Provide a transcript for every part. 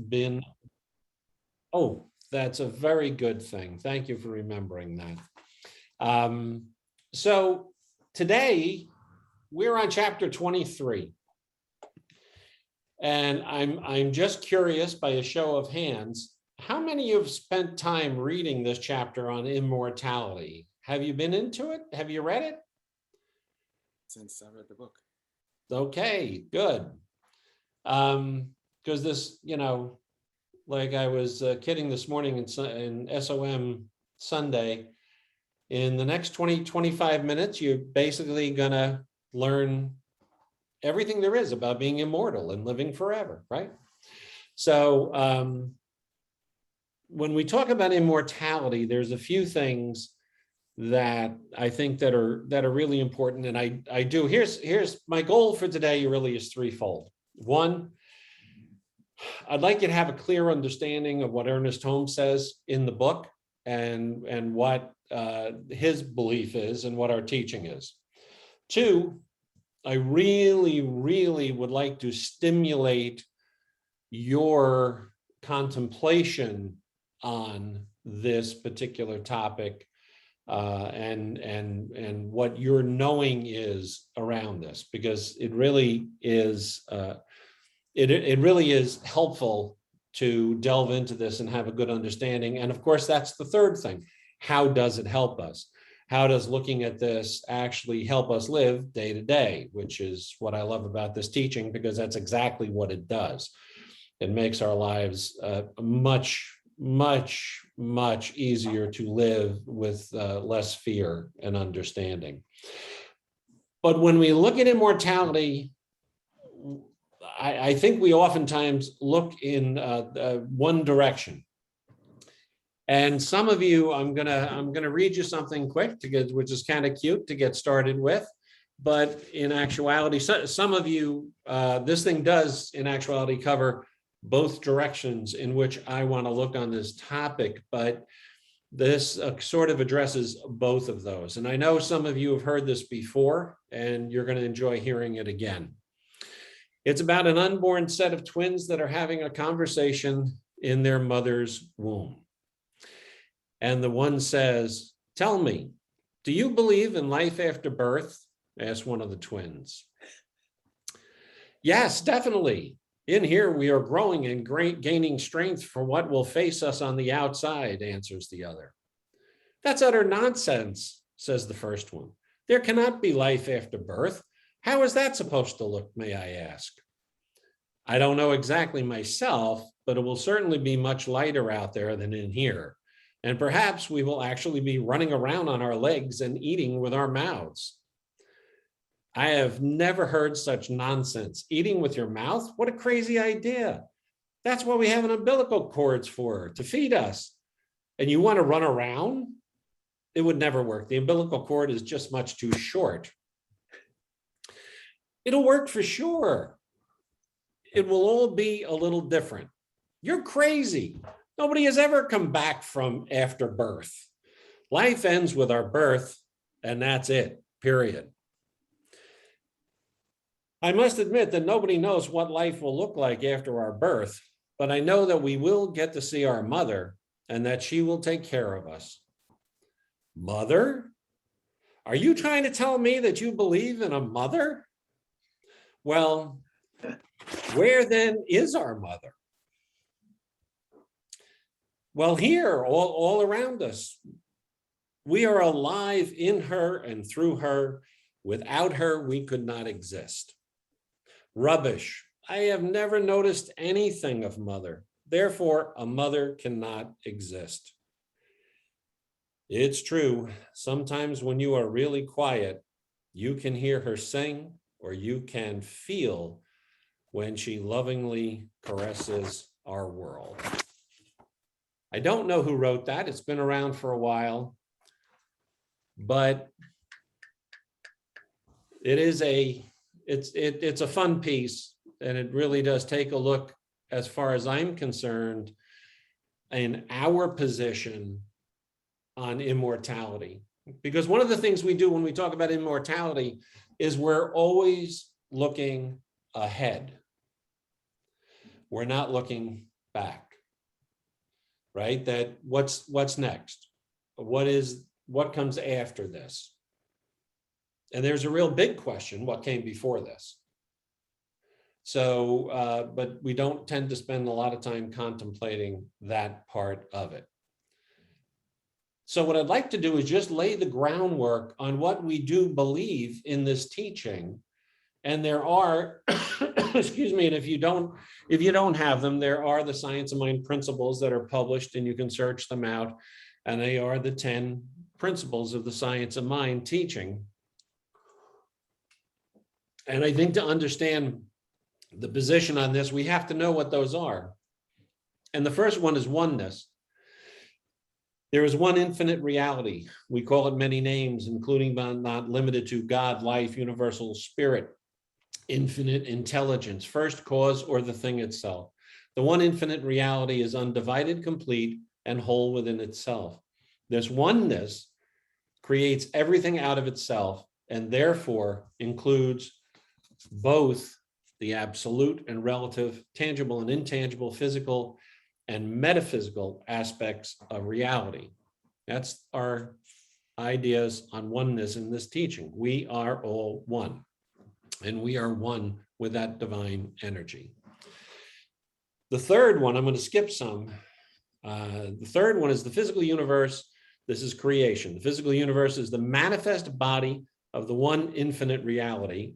been, oh, that's a very good thing. Thank you for remembering that. So today we're on chapter 23. And I'm just curious, by a show of hands, how many of you have spent time reading this chapter on immortality? Have you been into it? Have you read it? Since I read the book. Okay, good. Because this, like I was kidding this morning in SOM Sunday, in the next 25 minutes, you're basically gonna learn everything there is about being immortal and living forever, right? So when we talk about immortality, there's a few things that I think that are really important. And I do, here's my goal for today really is threefold. One, I'd like you to have a clear understanding of what Ernest Holmes says in the book and what his belief is and what our teaching is. Two, I really, really would like to stimulate your contemplation on this particular topic and what your knowing is around this, because it really is it really is helpful to delve into this and have a good understanding. And of course, that's the third thing. How does it help us? How does looking at this actually help us live day to day, which is what I love about this teaching, because that's exactly what it does. It makes our lives much, much, much easier to live with less fear and understanding. But when we look at immortality, I think we oftentimes look in one direction. And some of you, I'm gonna read you something quick which is kind of cute to get started with. But in actuality, some of you, this thing does in actuality cover both directions in which I want to look on this topic, but this sort of addresses both of those. And I know some of you have heard this before, and you're going to enjoy hearing it again. It's about an unborn set of twins that are having a conversation in their mother's womb. And the one says, "Tell me, do you believe in life after birth?" asked one of the twins. "Yes, definitely. In here, we are growing and gaining strength for what will face us on the outside," answers the other. "That's utter nonsense," says the first one. "There cannot be life after birth. How is that supposed to look, may I ask?" "I don't know exactly myself, but it will certainly be much lighter out there than in here. And perhaps we will actually be running around on our legs and eating with our mouths." "I have never heard such nonsense. Eating with your mouth? What a crazy idea. That's what we have an umbilical cords for, to feed us. And you want to run around? It would never work. The umbilical cord is just much too short." "It'll work for sure. It will all be a little different." "You're crazy. Nobody has ever come back from after birth. Life ends with our birth, and that's it, period." "I must admit that nobody knows what life will look like after our birth, but I know that we will get to see our mother and that she will take care of us." "Mother? Are you trying to tell me that you believe in a mother?" "Well, where then is our mother?" "Well, here, all around us. We are alive in her and through her. Without her, we could not exist." "Rubbish. I have never noticed anything of mother. Therefore, a mother cannot exist." "It's true. Sometimes when you are really quiet, you can hear her sing, or you can feel when she lovingly caresses our world." I don't know who wrote that. It's been around for a while, but it's a fun piece, and it really does take a look, as far as I'm concerned, in our position on immortality. Because one of the things we do when we talk about immortality is we're always looking ahead. We're not looking back, right? That what's next? What comes after this? And there's a real big question, what came before this? So, but we don't tend to spend a lot of time contemplating that part of it. So what I'd like to do is just lay the groundwork on what we do believe in this teaching. And there are, excuse me, and if you don't have them, there are the Science of Mind principles that are published, and you can search them out. And they are the 10 principles of the Science of Mind teaching. And I think to understand the position on this, we have to know what those are. And the first one is oneness. There is one infinite reality. We call it many names, including but not limited to God, life, universal spirit, infinite intelligence, first cause, or the thing itself. The one infinite reality is undivided, complete, and whole within itself. This oneness creates everything out of itself, and therefore includes both the absolute and relative, tangible and intangible, physical and metaphysical aspects of reality. That's our ideas on oneness in this teaching. We are all one, and we are one with that divine energy. The third one, I'm going to skip some. The third one is the physical universe. This is creation. The physical universe is the manifest body of the one infinite reality,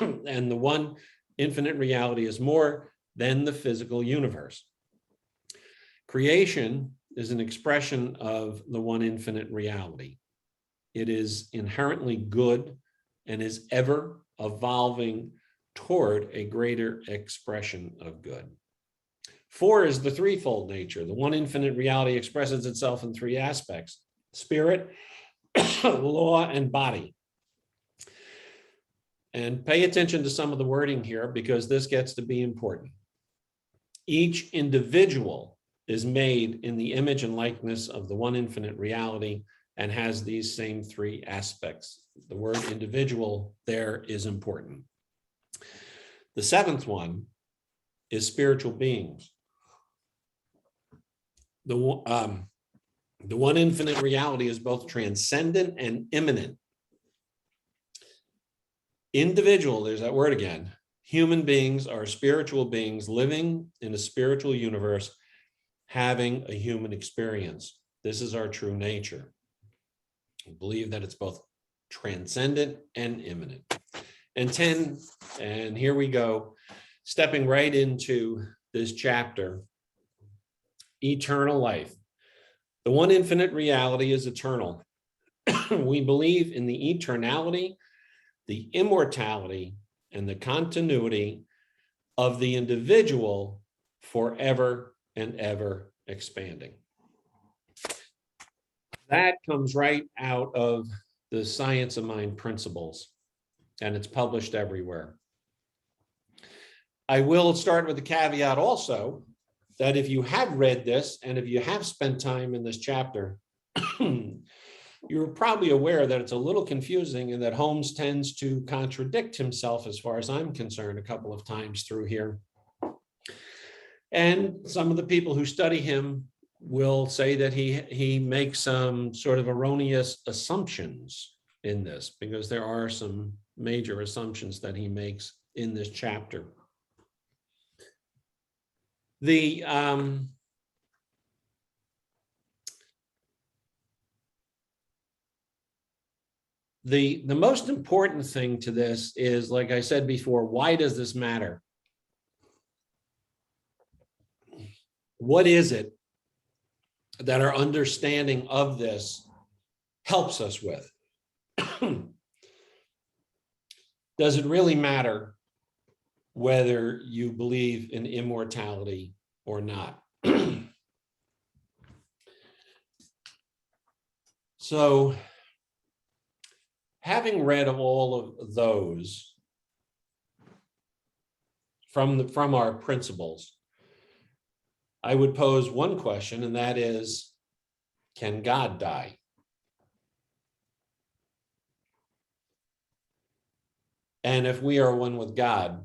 and the one infinite reality is more than the physical universe. Creation is an expression of the one infinite reality. It is inherently good and is ever evolving toward a greater expression of good. 4 is the threefold nature. The one infinite reality expresses itself in 3 aspects: spirit, law, and body. And pay attention to some of the wording here, because this gets to be important. Each individual is made in the image and likeness of the one infinite reality and has these same 3 aspects. The word individual there is important. The 7th one is spiritual beings. The one infinite reality is both transcendent and immanent. Individual, there's that word again. Human beings are spiritual beings living in a spiritual universe, having a human experience. This is our true nature. I believe that it's both transcendent and immanent. And 10, and here we go, stepping right into this chapter, eternal life. The one infinite reality is eternal. We believe in the eternality, the immortality, and the continuity of the individual forever and ever expanding. That comes right out of the Science of Mind principles, and it's published everywhere. I will start with the caveat also that if you have read this and if you have spent time in this chapter, you're probably aware that it's a little confusing and that Holmes tends to contradict himself, as far as I'm concerned, a couple of times through here. And some of the people who study him will say that he makes some sort of erroneous assumptions in this, because there are some major assumptions that he makes in this chapter. The most important thing to this is, like I said before, why does this matter? What is it that our understanding of this helps us with? Does it really matter whether you believe in immortality or not? So, having read all of those from our principles, I would pose one question, and that is, can God die? And if we are one with God,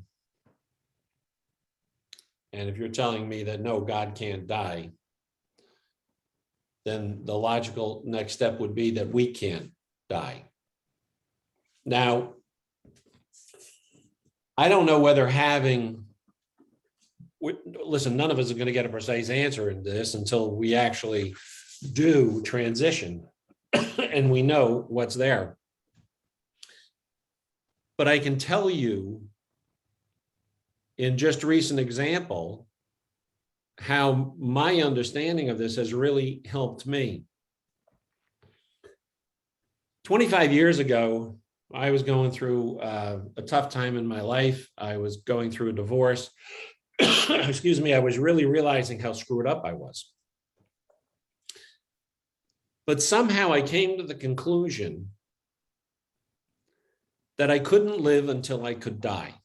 And if you're telling me that no, God can't die, then the logical next step would be that we can't die. Now, I don't know whether listen, none of us are going to get a precise answer in this until we actually do transition and we know what's there. But I can tell you in just recent example, how my understanding of this has really helped me. 25 years ago, I was going through a tough time in my life. I was going through a divorce. Excuse me, I was really realizing how screwed up I was. But somehow I came to the conclusion that I couldn't live until I could die.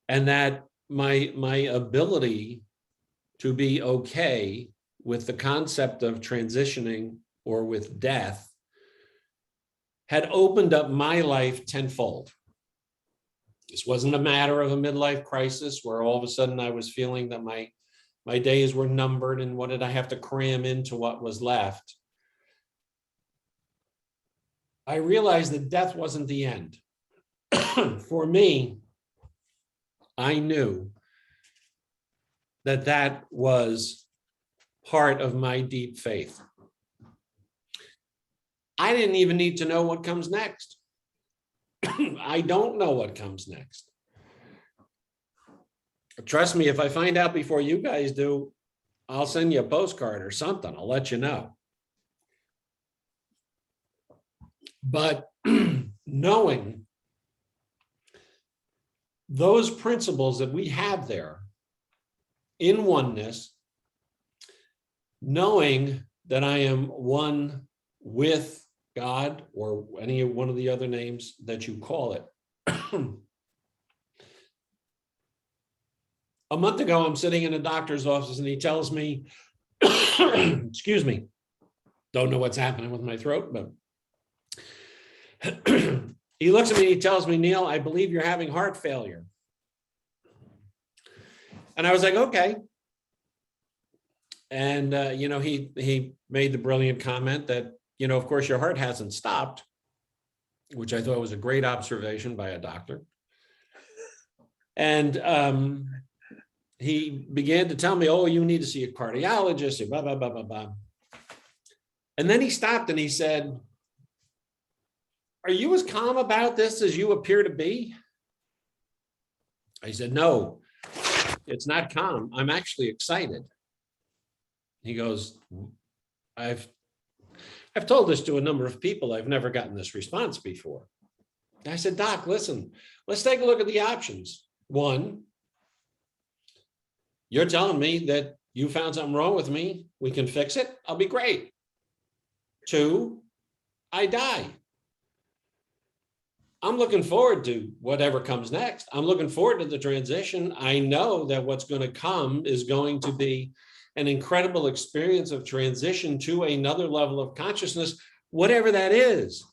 And that my ability to be okay with the concept of transitioning or with death had opened up my life tenfold. This wasn't a matter of a midlife crisis where all of a sudden I was feeling that my days were numbered and what did I have to cram into what was left. I realized that death wasn't the end. For me, I knew that that was part of my deep faith. I didn't even need to know what comes next. I don't know what comes next. Trust me, if I find out before you guys do, I'll send you a postcard or something. I'll let you know. But knowing those principles that we have there in oneness, knowing that I am one with God or any one of the other names that you call it. A month ago, I'm sitting in a doctor's office and he tells me, excuse me, don't know what's happening with my throat, but he looks at me and he tells me, Neil, I believe you're having heart failure. And I was like, okay. And, he made the brilliant comment that, of course, your heart hasn't stopped, which I thought was a great observation by a doctor. And he began to tell me, oh, you need to see a cardiologist, blah, blah, blah, blah, blah. And then he stopped and he said, are you as calm about this as you appear to be? I said, no, it's not calm. I'm actually excited. He goes, I've told this to a number of people. I've never gotten this response before. I said, Doc, listen, let's take a look at the options. One, you're telling me that you found something wrong with me. We can fix it. I'll be great. Two, I die. I'm looking forward to whatever comes next. I'm looking forward to the transition. I know that what's going to come is going to be an incredible experience of transition to another level of consciousness, whatever that is.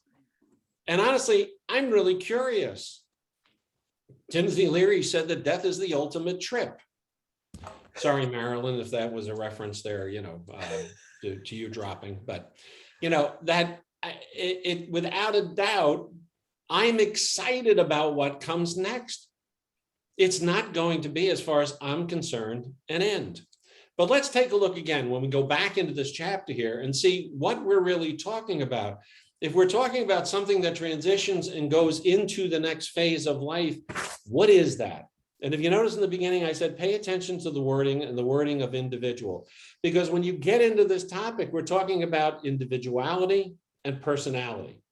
And honestly, I'm really curious. Timothy Leary said that death is the ultimate trip. Sorry, Marilyn, if that was a reference there, to you dropping, but that it without a doubt, I'm excited about what comes next. It's not going to be, as far as I'm concerned, an end. But let's take a look again when we go back into this chapter here and see what we're really talking about. If we're talking about something that transitions and goes into the next phase of life, what is that? And if you notice in the beginning, I said, pay attention to the wording and the wording of individual, because when you get into this topic, we're talking about individuality and personality.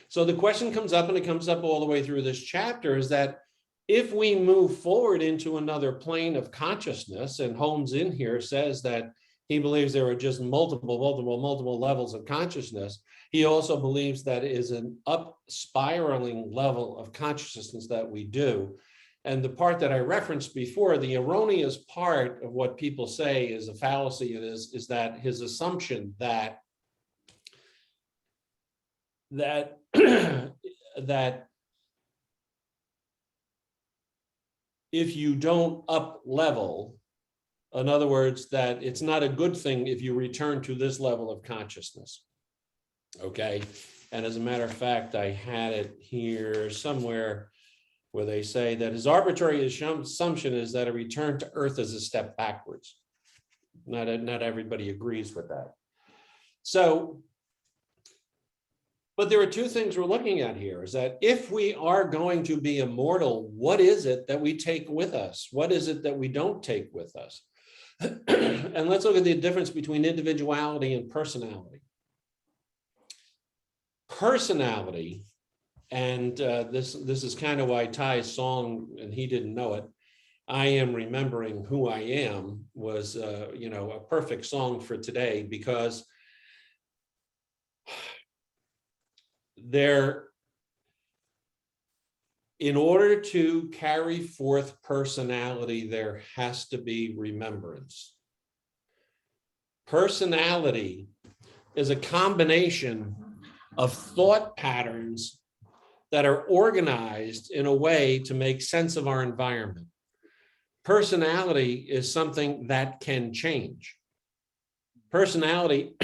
So the question comes up, and it comes up all the way through this chapter, is that if we move forward into another plane of consciousness, and Holmes in here says that he believes there are just multiple levels of consciousness. He also believes that is an up spiraling level of consciousness that we do. And the part that I referenced before, the erroneous part of what people say is a fallacy, is that his assumption that if you don't up level, in other words, that it's not a good thing if you return to this level of consciousness. Okay. And as a matter of fact, I had it here somewhere where they say that his arbitrary assumption is that a return to earth is a step backwards. Not everybody agrees with that. So, but there are two things we're looking at here, is that if we are going to be immortal, what is it that we take with us? What is it that we don't take with us? And let's look at the difference between individuality and personality. Personality, and this is kind of why Ty's song, and he didn't know it, I Am Remembering Who I Am, was a perfect song for today, because in order to carry forth personality, there has to be remembrance. Personality is a combination of thought patterns that are organized in a way to make sense of our environment. Personality is something that can change. Personality,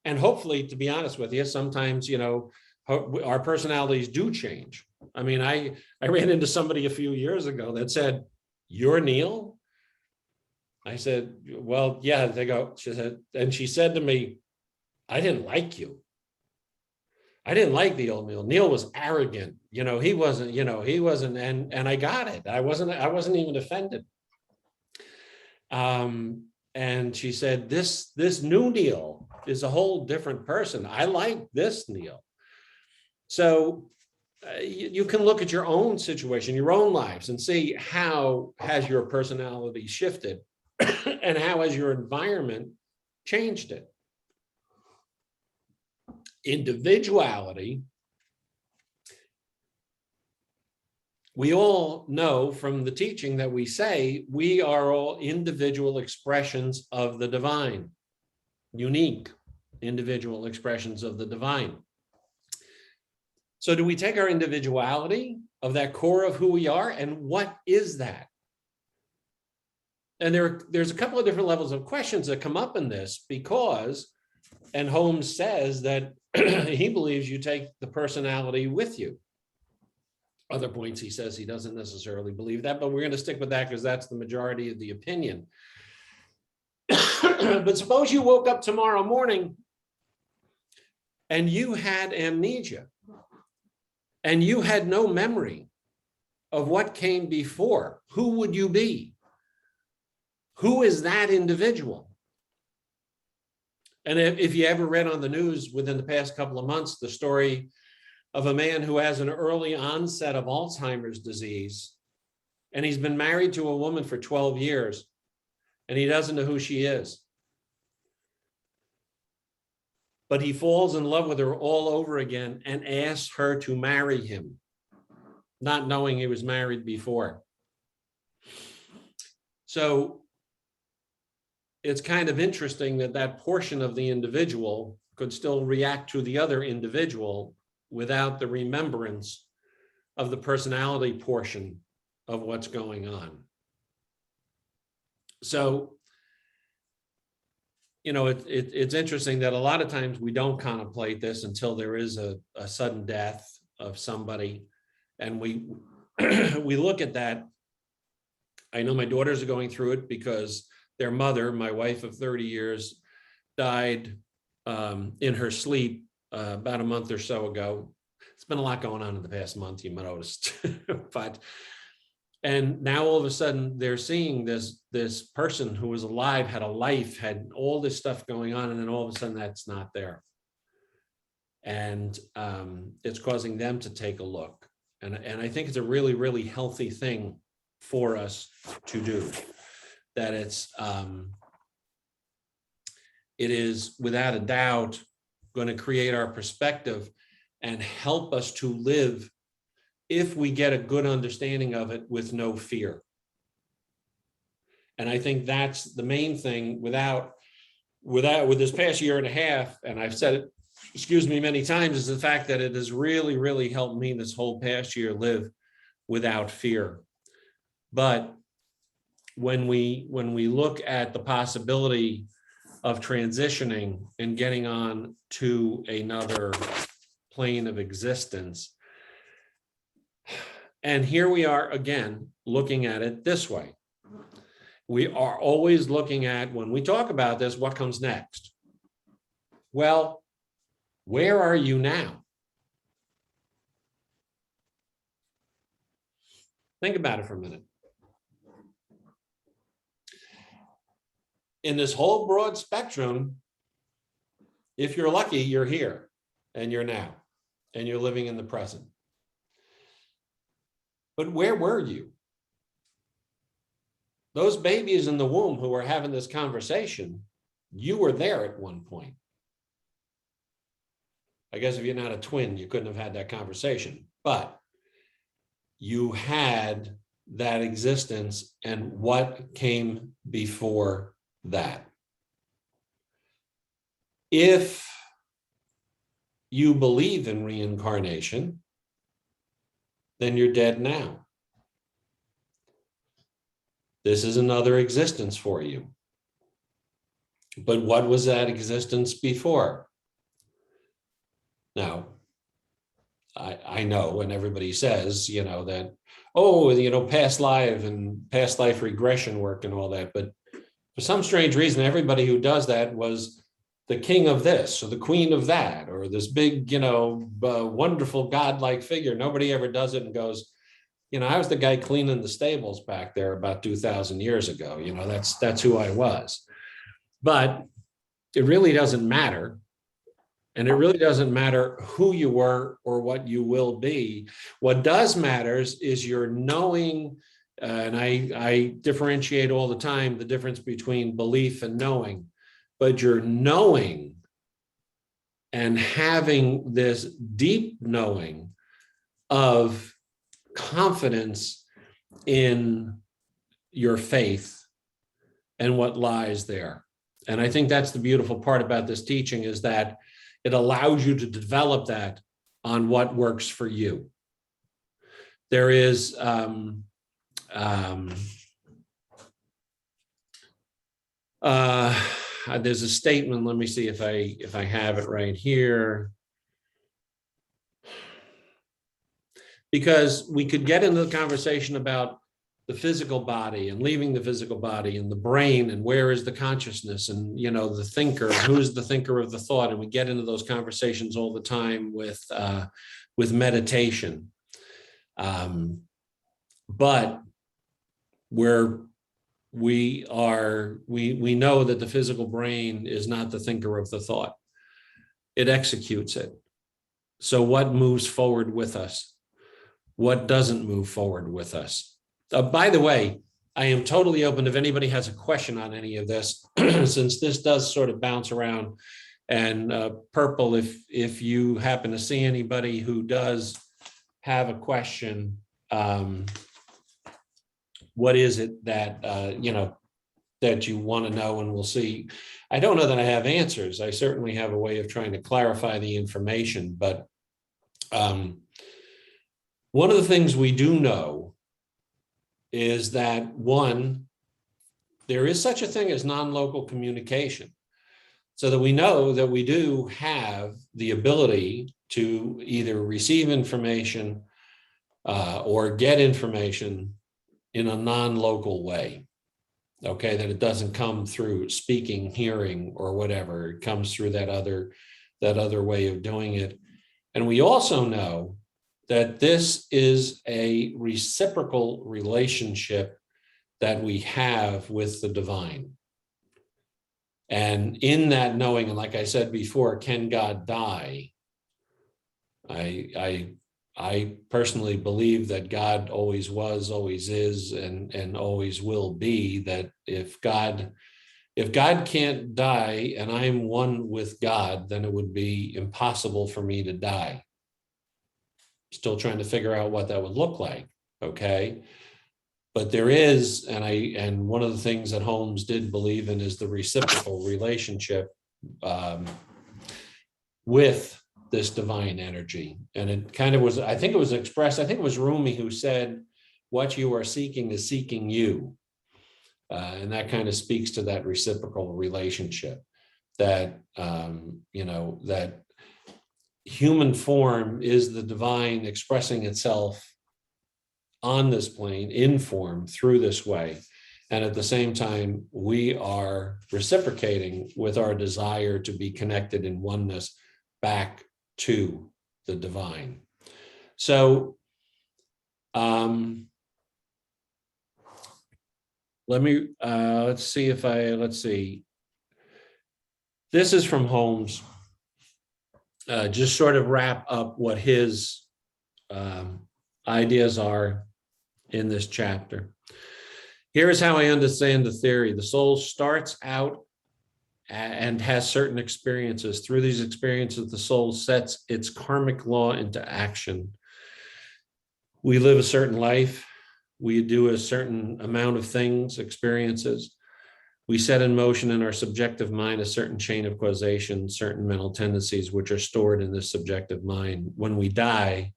and hopefully, to be honest with you, sometimes, our personalities do change. I mean, I ran into somebody a few years ago that said, "You're Neil?" I said, "Well, yeah." They go, she said to me, "I didn't like you. I didn't like the old Neil. Neil was arrogant. He wasn't, and I got it. I wasn't even offended." And she said, this new Neil is a whole different person. I like this Neil. So you can look at your own situation, your own lives, and see how has your personality shifted and how has your environment changed it. Individuality, we all know from the teaching that we say we are all individual expressions of the divine, unique individual expressions of the divine. So do we take our individuality of that core of who we are, and what is that? And there's a couple of different levels of questions that come up in this, because, and Holmes says that he believes you take the personality with you. Other points he says he doesn't necessarily believe that, but we're going to stick with that because that's the majority of the opinion. But suppose you woke up tomorrow morning and you had amnesia and you had no memory of what came before. Who would you be? Who is that individual? And if you ever read on the news within the past couple of months, the story of a man who has an early onset of Alzheimer's disease, and he's been married to a woman for 12 years, and he doesn't know who she is. But he falls in love with her all over again and asks her to marry him, not knowing he was married before. So it's kind of interesting that that portion of the individual could still react to the other individual without the remembrance of the personality portion of what's going on. So, it's interesting that a lot of times we don't contemplate this until there is a sudden death of somebody, and we we look at that. I know my daughters are going through it because their mother, my wife of 30 years, died in her sleep about a month or so ago. It's been a lot going on in the past month, you might notice. And now all of a sudden they're seeing this person who was alive, had a life, had all this stuff going on, and then all of a sudden that's not there. And it's causing them to take a look. And I think it's a really, really healthy thing for us to do. That it is without a doubt going to create our perspective and help us to live, if we get a good understanding of it, with no fear. And I think that's the main thing with this past year and a half, and I've said it, many times, is the fact that it has really, really helped me this whole past year live without fear. But when we look at the possibility of transitioning and getting on to another plane of existence, and here we are again looking at it this way. We are always looking at, when we talk about this, what comes next? Well, where are you now? Think about it for a minute. In this whole broad spectrum, if you're lucky, you're here and you're now and you're living in the present. But where were you? Those babies in the womb who were having this conversation, you were there at one point. I guess if you're not a twin, you couldn't have had that conversation, but you had that existence and what came before that. If you believe in reincarnation, then you're dead now. This is another existence for you. But what was that existence before? Now, I know, and everybody says, that, past life and past life regression work and all that. But for some strange reason, everybody who does that was the king of this or the queen of that, or this big, wonderful godlike figure. Nobody ever does it and goes, I was the guy cleaning the stables back there about 2,000 years ago. That's who I was. But it really doesn't matter. And it really doesn't matter who you were or what you will be. What does matters is your knowing, and I differentiate all the time the difference between belief and knowing, but your knowing and having this deep knowing of confidence in your faith and what lies there. And I think that's the beautiful part about this teaching, is that it allows you to develop that on what works for you. There is there's a statement. Let me see if I have it right here, because we could get into the conversation about the physical body and leaving the physical body and the brain and where is the consciousness and, the thinker, who's the thinker of the thought. And we get into those conversations all the time with meditation. But we know that the physical brain is not the thinker of the thought. It executes it. So what moves forward with us? What doesn't move forward with us? By the way, I am totally open if anybody has a question on any of this, since this does sort of bounce around. And Purple, if you happen to see anybody who does have a question, what is it that that you want to know? And we'll see. I don't know that I have answers. I certainly have a way of trying to clarify the information, but one of the things we do know is that, one, there is such a thing as non-local communication, so that we know that we do have the ability to either receive information or get information in a non-local way. Okay, that it doesn't come through speaking, hearing, or whatever. It comes through that other way of doing it. And we also know that this is a reciprocal relationship that we have with the divine. And in that knowing, and like I said before, can God die? I personally believe that God always was, always is, and always will be. That if God can't die and I'm one with God, then it would be impossible for me to die. Still trying to figure out what that would look like. Okay. But there is, and one of the things that Holmes did believe in is the reciprocal relationship with this divine energy. And it kind of was, I think it was expressed, I think it was Rumi who said, what you are seeking is seeking you. And that kind of speaks to that reciprocal relationship, that, that human form is the divine expressing itself on this plane in form through this way. And at the same time, we are reciprocating with our desire to be connected in oneness back to the divine. So let's see. This is from Holmes. Just sort of wrap up what his ideas are in this chapter. Here is how I understand the theory. The soul starts out and has certain experiences. Through these experiences, the soul sets its karmic law into action. We live a certain life. We do a certain amount of things, experiences. We set in motion in our subjective mind a certain chain of causation, certain mental tendencies which are stored in this subjective mind. When we die,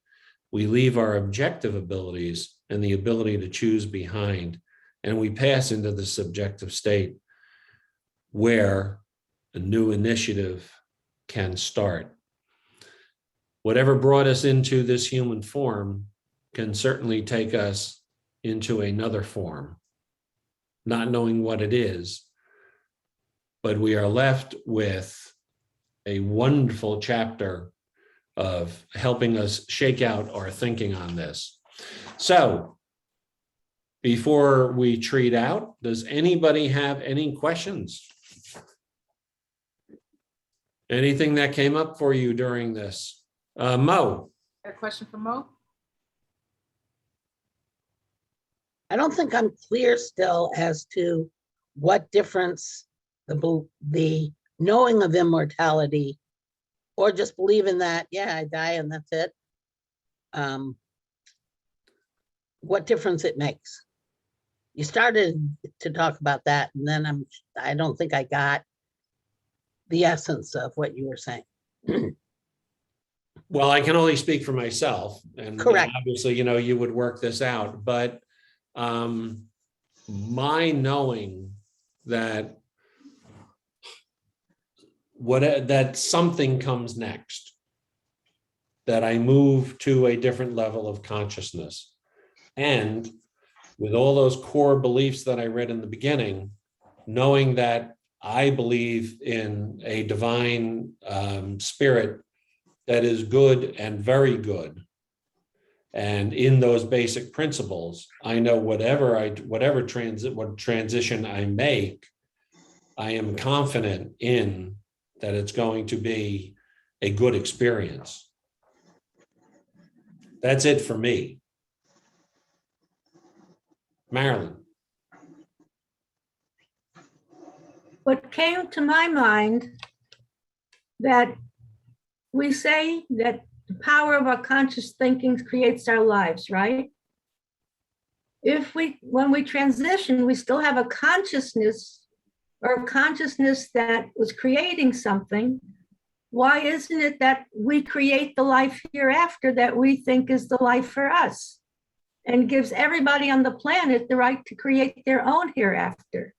we leave our objective abilities and the ability to choose behind, and we pass into the subjective state where a new initiative can start. Whatever brought us into this human form can certainly take us into another form, not knowing what it is, but we are left with a wonderful chapter of helping us shake out our thinking on this. So before we treat out, does anybody have any questions? Anything that came up for you during this? Mo? A question for Mo? I don't think I'm clear still as to what difference the knowing of immortality or just believing that, yeah, I die and that's it. What difference it makes. You started to talk about that, and then I don't think I got the essence of what you were saying. Well, I can only speak for myself, and Correct. obviously, you would work this out, but my knowing that that something comes next, that I move to a different level of consciousness, and with all those core beliefs that I read in the beginning, knowing that I believe in a divine spirit that is good and very good. And in those basic principles, I know whatever transition I make, I am confident in that it's going to be a good experience. That's it for me. Marilyn. What came to my mind, that we say that the power of our conscious thinking creates our lives, right? When we transition, we still have a consciousness or a consciousness that was creating something. Why isn't it that we create the life hereafter that we think is the life for us, and gives everybody on the planet the right to create their own hereafter?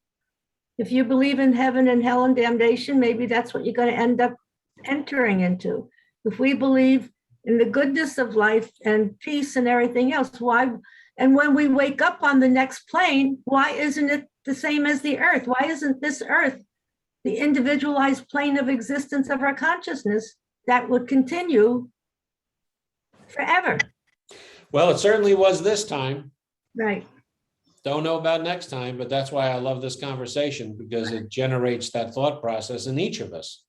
If you believe in heaven and hell and damnation, maybe that's what you're going to end up entering into. If we believe in the goodness of life and peace and everything else, why? And when we wake up on the next plane, why isn't it the same as the earth? Why isn't this earth the individualized plane of existence of our consciousness that would continue forever? Well, it certainly was this time. Right. Don't know about next time, but that's why I love this conversation, because it generates that thought process in each of us.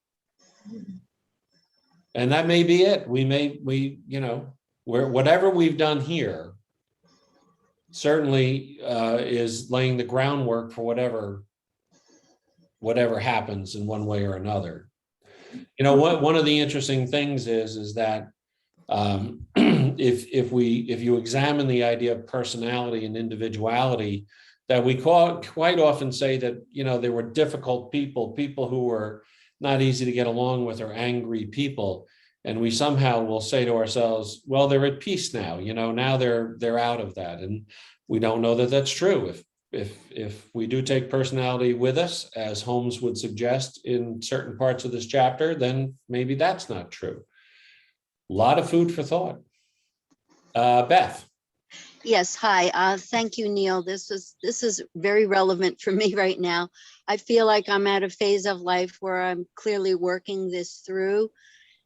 And that may be it. Whatever we've done here certainly is laying the groundwork for whatever happens in one way or another. One of the interesting things is that if you examine the idea of personality and individuality, that we quite often say that there were difficult people who were not easy to get along with, or angry people, and we somehow will say to ourselves, well, they're at peace now. Now they're out of that. And We don't know that that's true. If we do take personality with us, as Holmes would suggest in certain parts of this chapter, then maybe that's not true. A lot of food for thought. Beth. Yes, hi. Thank you, Neil. This is very relevant for me right now. I feel like I'm at a phase of life where I'm clearly working this through.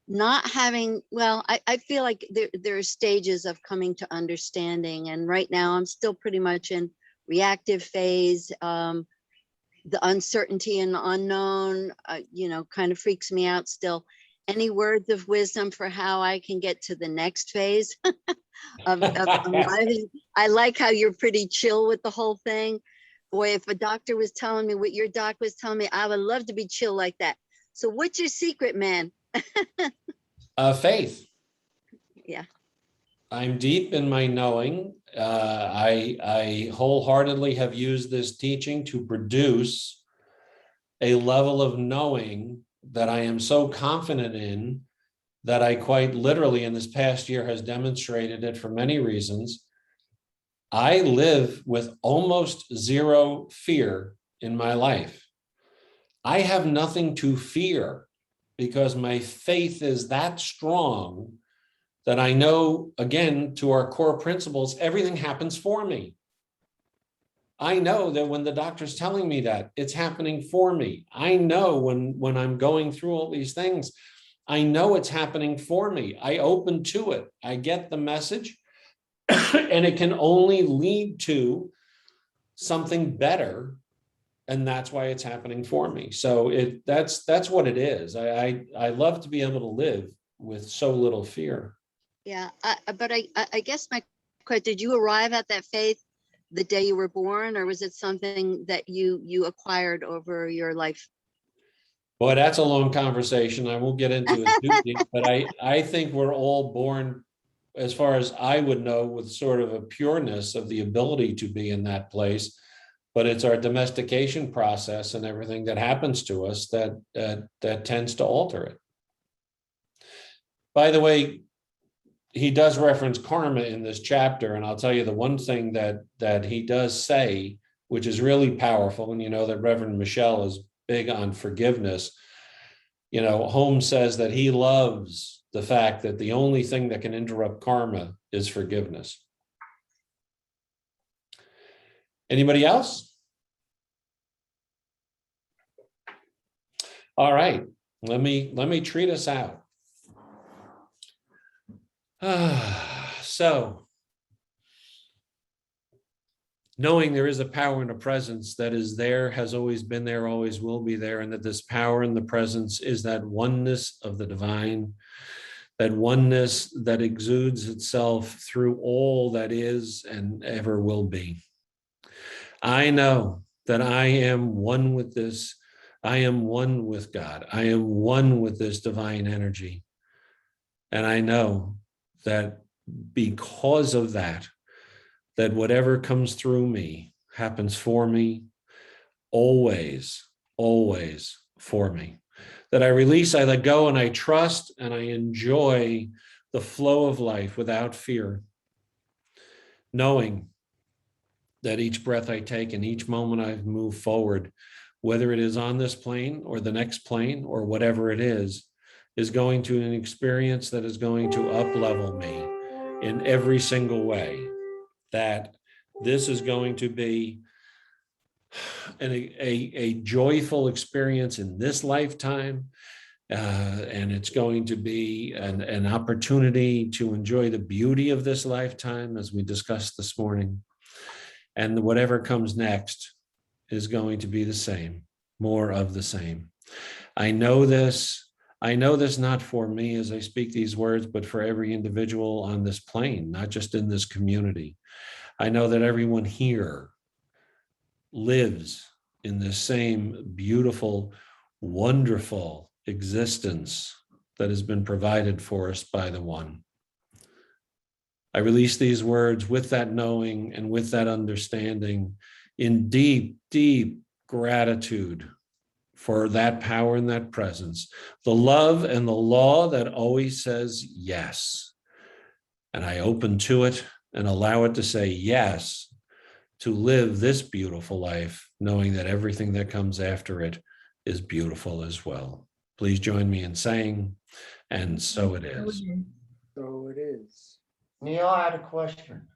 Not having, well, I feel like there are stages of coming to understanding. And right now I'm still pretty much in reactive phase. The uncertainty and the unknown, kind of freaks me out still. Any words of wisdom for how I can get to the next phase of life? I like how you're pretty chill with the whole thing. Boy, if a doctor was telling me what your doc was telling me, I would love to be chill like that. So what's your secret, man? Faith. Yeah. I'm deep in my knowing. I wholeheartedly have used this teaching to produce a level of knowing that I am so confident in that I quite literally in this past year has demonstrated it for many reasons. I live with almost zero fear in my life. I have nothing to fear because my faith is that strong that I know, again, to our core principles, everything happens for me. I know that when the doctor's telling me that, it's happening for me. I know when I'm going through all these things, I know it's happening for me. I open to it. I get the message, and it can only lead to something better. And that's why it's happening for me. So that's what it is. I love to be able to live with so little fear. Yeah, but I guess my question, did you arrive at that faith the day you were born, or was it something that you acquired over your life? Boy, that's a long conversation. I won't get into it too deep, but I think we're all born, as far as I would know, with sort of a pureness of the ability to be in that place. But it's our domestication process and everything that happens to us that tends to alter it. By the way, he does reference karma in this chapter, and I'll tell you the one thing that he does say, which is really powerful, and you know that Reverend Michelle is big on forgiveness. You know, Holmes says that he loves the fact that the only thing that can interrupt karma is forgiveness. Anybody else? All right, let me treat us out. So, knowing there is a power and a presence that is there, has always been there, always will be there, and that this power and the presence is that oneness of the divine, that oneness that exudes itself through all that is and ever will be. I know that I am one with this. I am one with God. I am one with this divine energy. And I know that because of that, that whatever comes through me happens for me, always, always for me. That I release, I let go, and I trust, and I enjoy the flow of life without fear, knowing that each breath I take and each moment I move forward, whether it is on this plane or the next plane or whatever it is going to an experience that is going to up-level me in every single way. That this is going to be a joyful experience in this lifetime, and it's going to be an opportunity to enjoy the beauty of this lifetime, as we discussed this morning. And whatever comes next is going to be the same, more of the same. I know this not for me as I speak these words, but for every individual on this plane, not just in this community. I know that everyone here lives in this same beautiful, wonderful existence that has been provided for us by the One. I release these words with that knowing and with that understanding in deep, deep gratitude for that power and that presence, the love and the law that always says yes. And I open to it and allow it to say yes to live this beautiful life, knowing that everything that comes after it is beautiful as well. Please join me in saying, and so it is. So it is. Neil, I had a question.